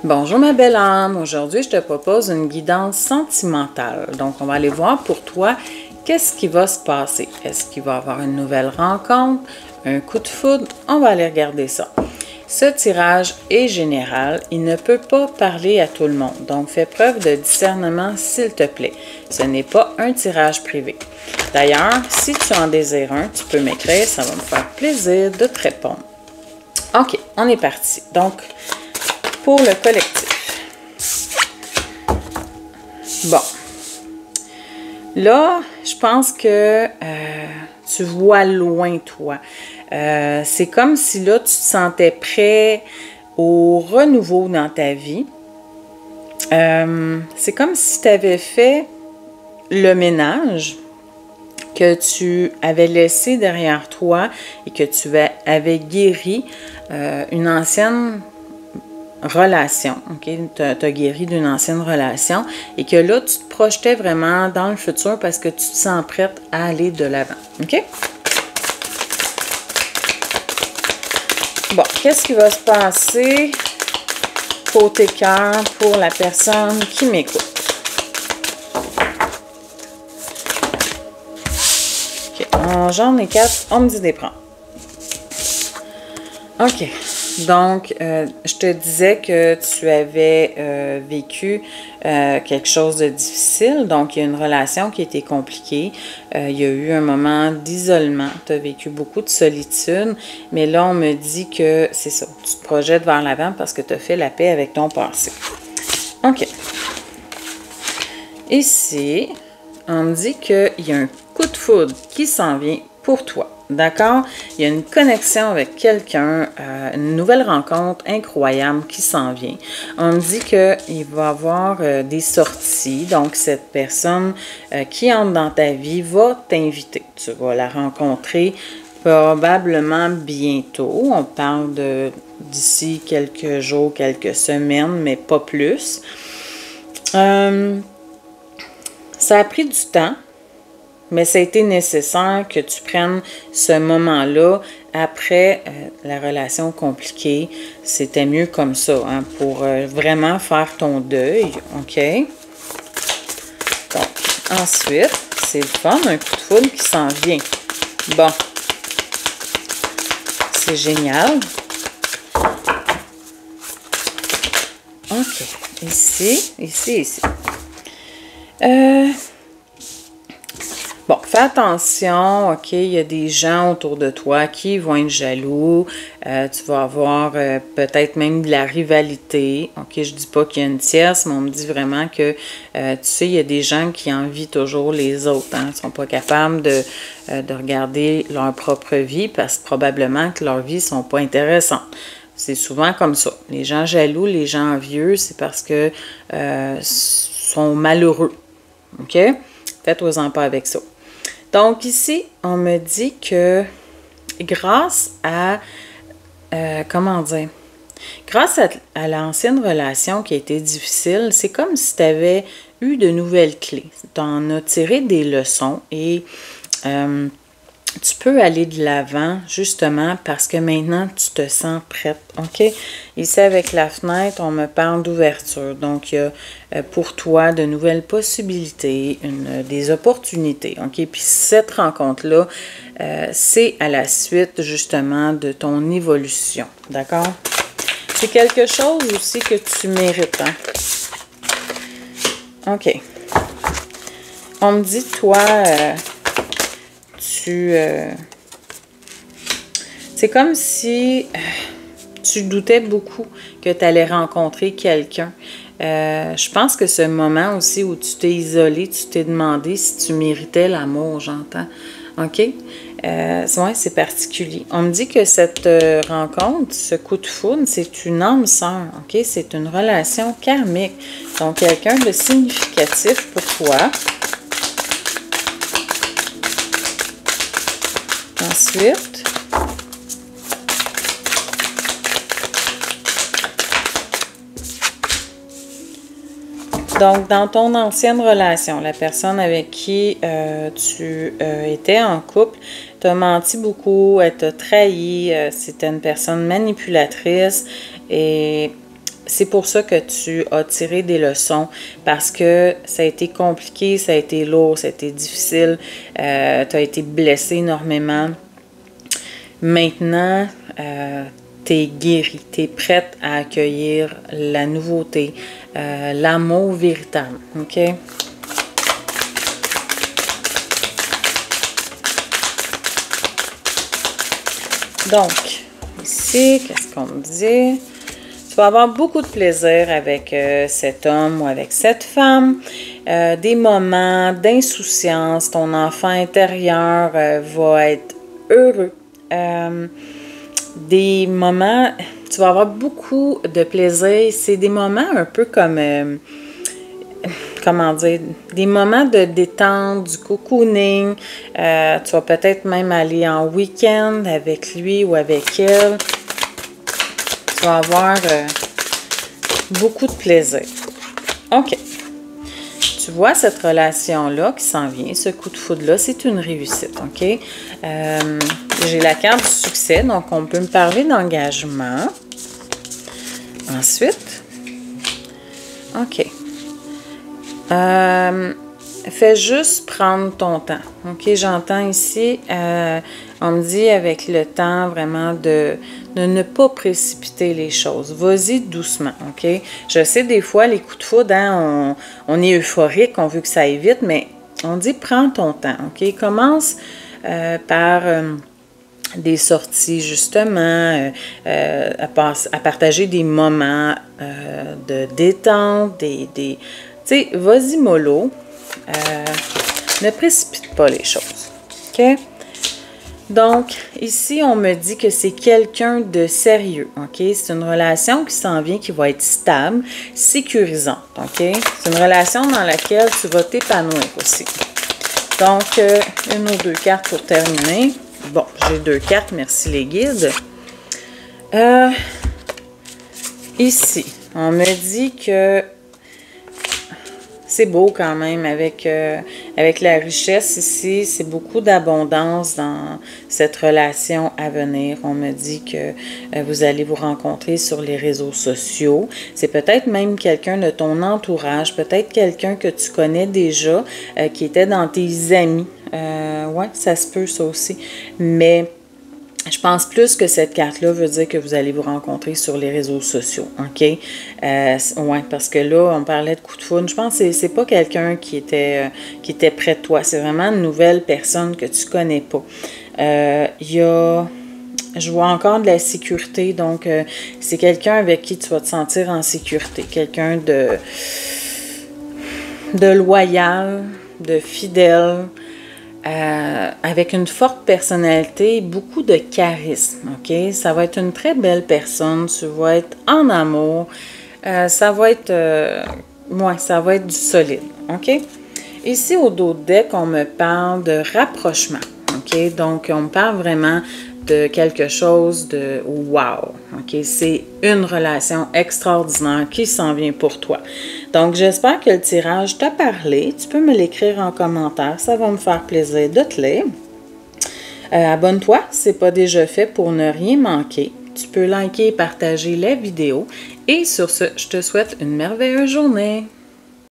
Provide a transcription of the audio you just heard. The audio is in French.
Bonjour ma belle âme, aujourd'hui je te propose une guidance sentimentale. Donc on va aller voir pour toi qu'est-ce qui va se passer. Est-ce qu'il va y avoir une nouvelle rencontre, un coup de foudre? On va aller regarder ça. Ce tirage est général, il ne peut pas parler à tout le monde, donc fais preuve de discernement s'il te plaît. Ce n'est pas un tirage privé. D'ailleurs, si tu en désires un, tu peux m'écrire, ça va me faire plaisir de te répondre. Ok, on est parti. Donc, pour le collectif. Bon. Là, je pense que tu vois loin, toi. C'est comme si là, tu te sentais prêt au renouveau dans ta vie. C'est comme si tu avais fait le ménage que tu avais laissé derrière toi et que tu avais guéri une ancienne relation, ok? Tu as guéri d'une ancienne relation et que là, tu te projetais vraiment dans le futur parce que tu te sens prête à aller de l'avant, ok? Bon, qu'est-ce qui va se passer côté cœur pour la personne qui m'écoute? Ok, j'en ai 4, on me dit des prendre. Ok. Donc, je te disais que tu avais vécu quelque chose de difficile. Donc, il y a une relation qui a été compliquée. Il y a eu un moment d'isolement. Tu as vécu beaucoup de solitude. Mais là, on me dit que c'est ça. Tu te projettes vers l'avant parce que tu as fait la paix avec ton passé. OK. Ici, on me dit qu'il y a un coup de foudre qui s'en vient pour toi. D'accord? Il y a une connexion avec quelqu'un, une nouvelle rencontre incroyable qui s'en vient. On me dit qu'il va y avoir des sorties. Donc, cette personne qui entre dans ta vie va t'inviter. Tu vas la rencontrer probablement bientôt. On parle d'ici quelques jours, quelques semaines, mais pas plus. Ça a pris du temps. Mais ça a été nécessaire que tu prennes ce moment-là après la relation compliquée. C'était mieux comme ça, hein, pour vraiment faire ton deuil, OK? Donc, ensuite, c'est le fun, un coup de foudre qui s'en vient. Bon. C'est génial. OK. Ici. Bon, fais attention, OK, il y a des gens autour de toi qui vont être jaloux, tu vas avoir peut-être même de la rivalité, OK, je dis pas qu'il y a une tierce, mais on me dit vraiment que, tu sais, il y a des gens qui envient toujours les autres, hein, ils sont pas capables de regarder leur propre vie parce que probablement que leurs vies sont pas intéressantes. C'est souvent comme ça. Les gens jaloux, les gens envieux, c'est parce que sont malheureux, OK? Faites-en pas avec ça. Donc ici, on me dit que grâce à, grâce à l'ancienne relation qui a été difficile, c'est comme si tu avais eu de nouvelles clés. Tu en as tiré des leçons et tu peux aller de l'avant justement parce que maintenant tu te sens prête, OK? Ici avec la fenêtre, on me parle d'ouverture. Donc il y a pour toi de nouvelles possibilités, des opportunités, OK? Puis cette rencontre-là, c'est à la suite justement de ton évolution, d'accord? C'est quelque chose aussi que tu mérites, hein? OK. On me dit, toi... c'est comme si tu doutais beaucoup que tu allais rencontrer quelqu'un. Je pense que ce moment aussi où tu t'es isolé, tu t'es demandé si tu méritais l'amour, j'entends. OK? Ouais, c'est particulier. On me dit que cette rencontre, ce coup de foudre, c'est une âme sœur. OK? C'est une relation karmique. Donc, quelqu'un de significatif pour toi. Ensuite, donc dans ton ancienne relation, la personne avec qui tu étais en couple t'a menti beaucoup, elle t'a trahi, c'était une personne manipulatrice et c'est pour ça que tu as tiré des leçons, parce que ça a été compliqué, ça a été lourd, ça a été difficile, tu as été blessé énormément. Maintenant, tu es guérie, tu es prête à accueillir la nouveauté, l'amour véritable, OK? Donc, ici, qu'est-ce qu'on me dit? Tu vas avoir beaucoup de plaisir avec cet homme ou avec cette femme. Des moments d'insouciance. Ton enfant intérieur va être heureux. Des moments, tu vas avoir beaucoup de plaisir. C'est des moments un peu comme, comment dire, des moments de détente, du cocooning. Tu vas peut-être même aller en week-end avec lui ou avec elle. Tu vas avoir beaucoup de plaisir. OK. Tu vois cette relation-là qui s'en vient, ce coup de foudre-là, c'est une réussite, OK? J'ai la carte du succès, donc on peut me parler d'engagement. Ensuite, OK. Fais juste prendre ton temps, OK? J'entends ici, on me dit avec le temps vraiment de ne pas précipiter les choses. Vas-y doucement, OK? Je sais, des fois, les coups de foudre, hein, on est euphorique, on veut que ça aille vite, mais on dit prends ton temps, OK? Commence par des sorties, justement, à partager des moments de détente, tu sais, vas-y mollo. Ne précipite pas les choses, OK? Donc, ici, on me dit que c'est quelqu'un de sérieux, OK? C'est une relation qui s'en vient, qui va être stable, sécurisante, OK? C'est une relation dans laquelle tu vas t'épanouir aussi. Donc, une ou deux cartes pour terminer. Bon, j'ai 2 cartes, merci les guides. Ici, on me dit que c'est beau quand même avec la richesse ici. C'est beaucoup d'abondance dans cette relation à venir. On me dit que vous allez vous rencontrer sur les réseaux sociaux. C'est peut-être même quelqu'un de ton entourage, peut-être quelqu'un que tu connais déjà, qui était dans tes amis. Ouais, ça se peut ça aussi. Mais je pense plus que cette carte-là veut dire que vous allez vous rencontrer sur les réseaux sociaux, OK? Ouais, parce que là, on parlait de coup de foudre. Je pense que c'est pas quelqu'un qui était près de toi. C'est vraiment une nouvelle personne que tu connais pas. Je vois encore de la sécurité, donc c'est quelqu'un avec qui tu vas te sentir en sécurité. Quelqu'un de loyal, de fidèle, avec une forte personnalité, beaucoup de charisme, OK? Ça va être une très belle personne, tu vas être en amour, ça va être du solide, OK? Ici, au dos de deck, on me parle de rapprochement, OK? Donc, on me parle vraiment de quelque chose de wow, OK? C'est une relation extraordinaire qui s'en vient pour toi. Donc, j'espère que le tirage t'a parlé. Tu peux me l'écrire en commentaire. Ça va me faire plaisir de te lire. Abonne-toi si ce n'est pas déjà fait pour ne rien manquer. Tu peux liker et partager la vidéo. Et sur ce, je te souhaite une merveilleuse journée.